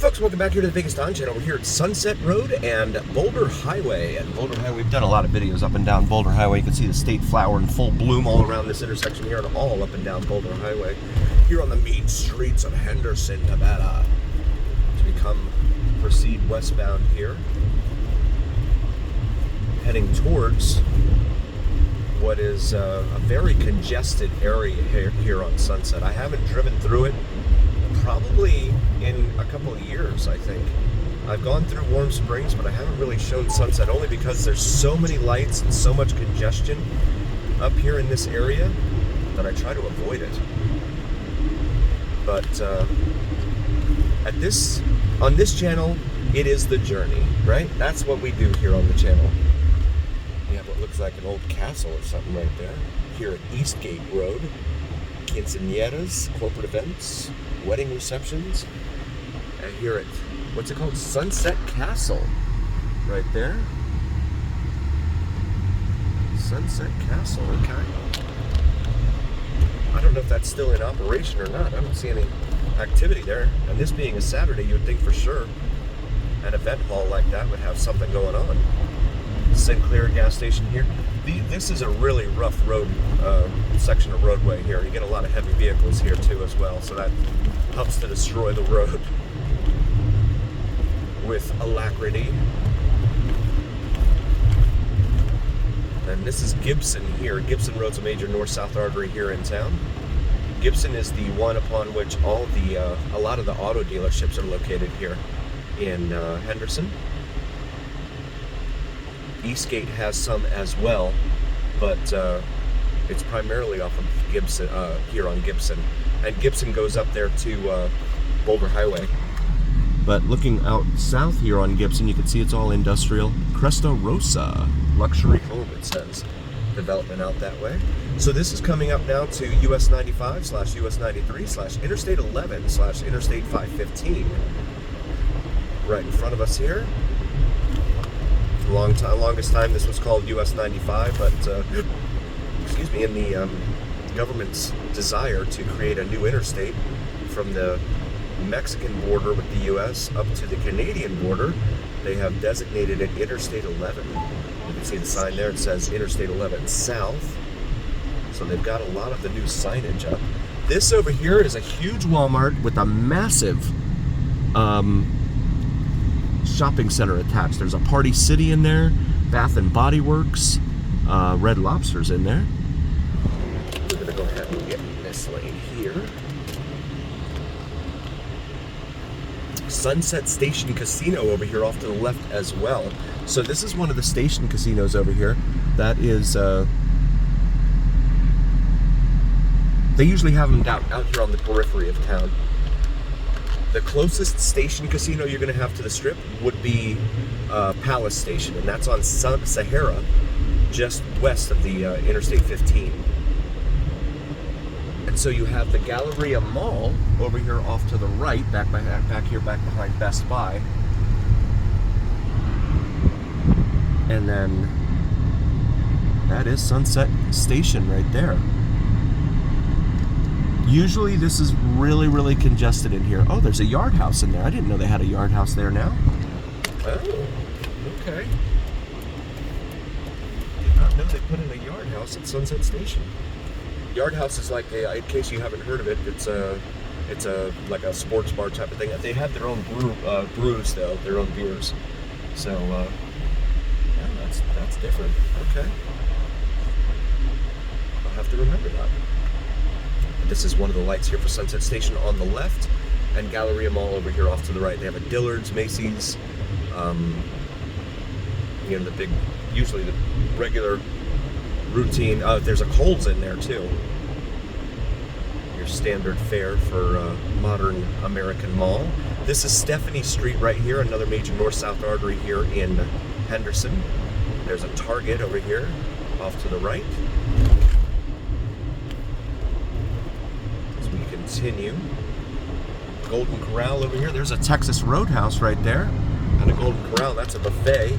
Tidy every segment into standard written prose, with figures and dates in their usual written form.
folks, welcome back here to the Biggest On channel. We're here at Sunset Road and Boulder Highway. And Boulder Highway, we've done a lot of videos up and down Boulder Highway. You can see the state flower in full bloom all around this intersection here and all up and down Boulder Highway. Here on the mean streets of Henderson, Nevada. As we proceed westbound here, heading towards what is a very congested area here on Sunset. I haven't driven through it probably in a couple of years, I think. I've gone through Warm Springs, but I haven't really shown Sunset, only because there's so many lights and so much congestion up here in this area that I try to avoid it. But on this channel, it is the journey, right? That's what we do here on the channel. We have what looks like an old castle or something right there. Here at Eastgate Road, quinceañeras, corporate events, wedding receptions. And here at, what's it called? Sunset Castle, right there. Sunset Castle, okay. I don't know if that's still in operation or not. I don't see any activity there. And this being a Saturday, you would think for sure an event hall like that would have something going on. Sinclair gas station here. This is a really rough road section of roadway here. You get a lot of heavy vehicles here too as well, so that helps to destroy the road with alacrity. And this is Gibson here. Gibson Road's a major north-south artery here in town. Gibson is the one upon which a lot of the auto dealerships are located here in Henderson. Eastgate has some as well, but it's primarily off of Gibson, here on Gibson. And Gibson goes up there to Boulder Highway. But looking out south here on Gibson, you can see it's all industrial. Cresta Rosa, luxury home, it says. Development out that way. So this is coming up now to US 95/US 93/Interstate 11/Interstate 515. Right in front of us here. Longest time this was called US 95, but excuse me, in the government's desire to create a new interstate from the Mexican border with the US up to the Canadian border, they have designated it Interstate 11. You can see the sign there, it says Interstate 11 South. So they've got a lot of the new signage up. This over here is a huge Walmart with a massive shopping center attached. There's a Party City in there, Bath and Body Works, Red Lobster's in there. We're gonna go ahead and get in this lane here. Sunset Station Casino over here off to the left as well. So this is one of the station casinos over here. That is, they usually have them out here on the periphery of town. The closest station casino you're going to have to the Strip would be Palace Station, and that's on Sahara, just west of the Interstate 15. And so you have the Galleria Mall over here off to the right, back behind Best Buy. And then that is Sunset Station right there. Usually this is really, really congested in here. Oh, there's a yard house in there. I didn't know they had a yard house there now. Oh, okay. Did not know they put in a yard house at Sunset Station. Yard house is like in case you haven't heard of it, it's like a sports bar type of thing. They have their own brews though, their own beers. So yeah, that's different. Okay. I'll have to remember that. This is one of the lights here for Sunset Station on the left, and Galleria Mall over here off to the right. They have a Dillard's, Macy's, usually the regular routine. There's a Kohl's in there too. Your standard fare for modern American mall. This is Stephanie Street right here, another major north-south artery here in Henderson. There's a Target over here off to the right. Continue. Golden Corral over here. There's a Texas Roadhouse right there. And a Golden Corral, that's a buffet.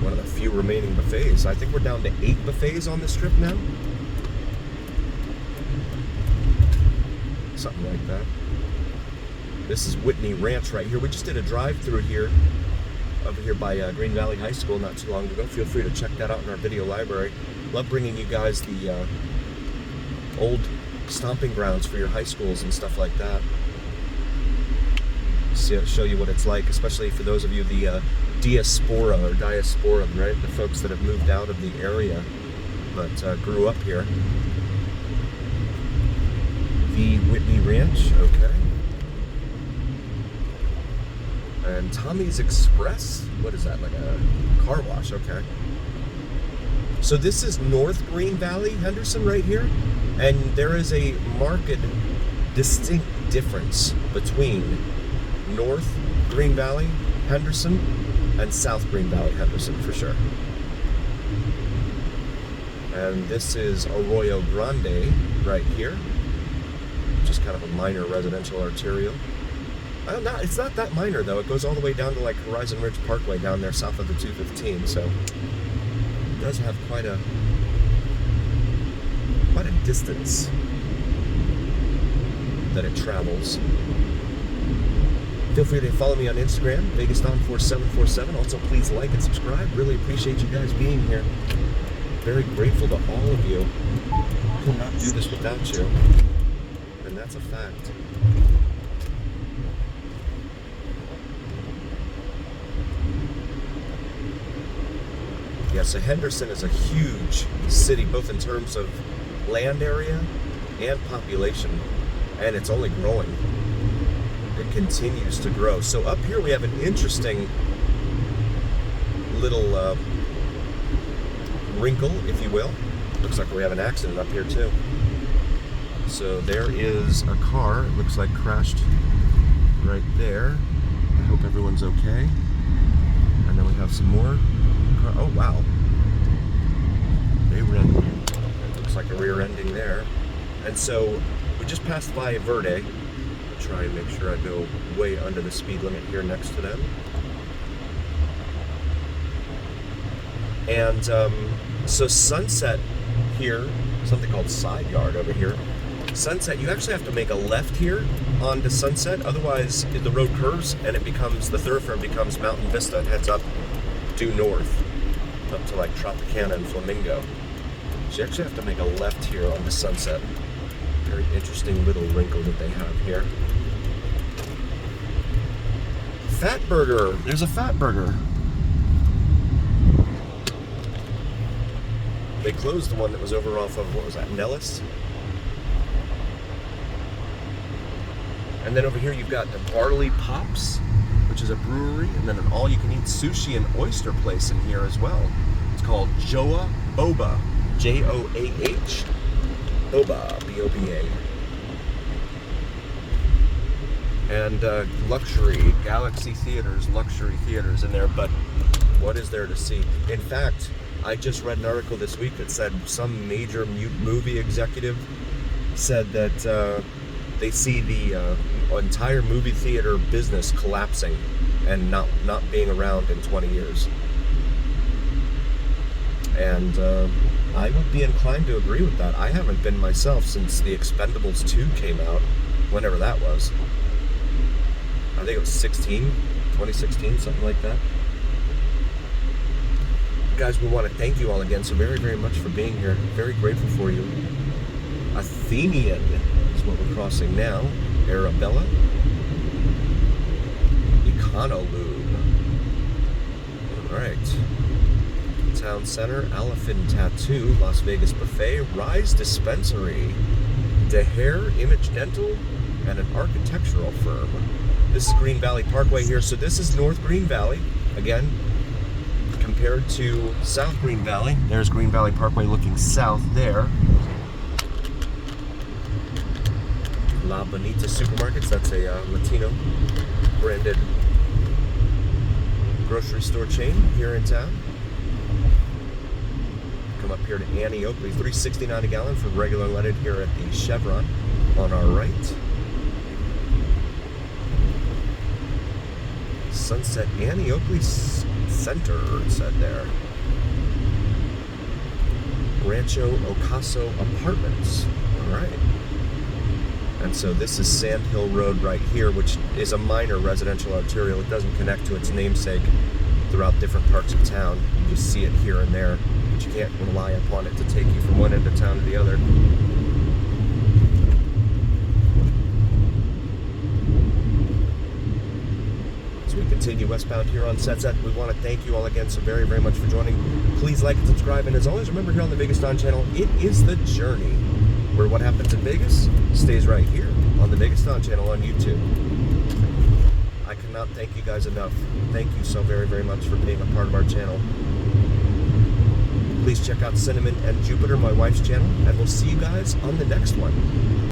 One of the few remaining buffets. I think we're down to 8 buffets on this trip now. something like that. This is Whitney Ranch right here. We just did a drive-through here, over here by Green Valley High School not too long ago. Feel free to check that out in our video library. Love bringing you guys the old stomping grounds for your high schools and stuff like that. Show you what it's like, especially for those of you, the diaspora, right? The folks that have moved out of the area but grew up here. The Whitney Ranch, okay. And Tommy's Express, what is that, like a car wash, okay. So this is North Green Valley, Henderson right here, and there is a marked, distinct difference between North Green Valley, Henderson, and South Green Valley, Henderson, for sure. And this is Arroyo Grande right here, just kind of a minor residential arterial. It's not that minor though. It goes all the way down to like Horizon Ridge Parkway down there south of the 215. So it does have quite a distance that it travels. Feel free to follow me on Instagram, VegasDon4747. Also, please like and subscribe. Really appreciate you guys being here. Very grateful to all of you. Could not do this without you, and that's a fact. Yeah, so Henderson is a huge city, both in terms of land area and population, and it's only growing. It continues to grow. So up here we have an interesting little wrinkle, if you will. Looks like we have an accident up here too. So there is a car, it looks like crashed right there. I hope everyone's okay. And then we have some more. Oh wow. It looks like a rear ending there. And so we just passed Valle Verde. I'll try and make sure I go way under the speed limit here next to them. And so Sunset here, something called Side Yard over here. Sunset, you actually have to make a left here onto Sunset, otherwise the road curves and the thoroughfare becomes Mountain Vista and heads up due north, up to like Tropicana and Flamingo. So you actually have to make a left here onto Sunset. Very interesting little wrinkle that they have here. Fat Burger, there's a Fat Burger. They closed the one that was over off of, what was that, Nellis? And then over here you've got the Barley Pops, which is a brewery, and then an all-you-can-eat sushi and oyster place in here as well. It's called Joa Boba, Joah, Boba, B-O-B-A. And luxury, Galaxy Theaters, luxury theaters in there, but what is there to see? In fact, I just read an article this week that said some major movie executive said that they see the entire movie theater business collapsing and not being around in 20 years. And I would be inclined to agree with that. I haven't been myself since The Expendables 2 came out, whenever that was. I think it was 2016, something like that. Guys, we want to thank you all again so very, very much for being here. Very grateful for you. Athenian is what we're crossing now. Arabella. Econolube. Alright. Town Center, Elephant Tattoo, Las Vegas Buffet, Rise Dispensary, DeHair Image Dental, and an architectural firm. This is Green Valley Parkway here. So this is North Green Valley. Again, compared to South Green Valley. There's Green Valley Parkway looking south there. La Bonita Supermarkets, that's a Latino branded grocery store chain here in town. Come up here to Annie Oakley, $3.69 a gallon for regular leaded here at the Chevron on our right. Sunset Annie Oakley Center, it said there. Rancho Ocaso Apartments. All right. And so this is Sand Hill Road right here, which is a minor residential arterial. It doesn't connect to its namesake throughout different parts of town. You just see it here and there, but you can't rely upon it to take you from one end of town to the other. As we continue westbound here on Sunset, we want to thank you all again so very, very much for joining. Please like and subscribe, and as always, remember here on the Vegas Dawn channel, it is the journey, where what happens in Vegas stays right here on the Vegas Dawn channel on YouTube. I cannot thank you guys enough. Thank you so very, very much for being a part of our channel. Please check out Cinnamon and Jupiter, my wife's channel, and we'll see you guys on the next one.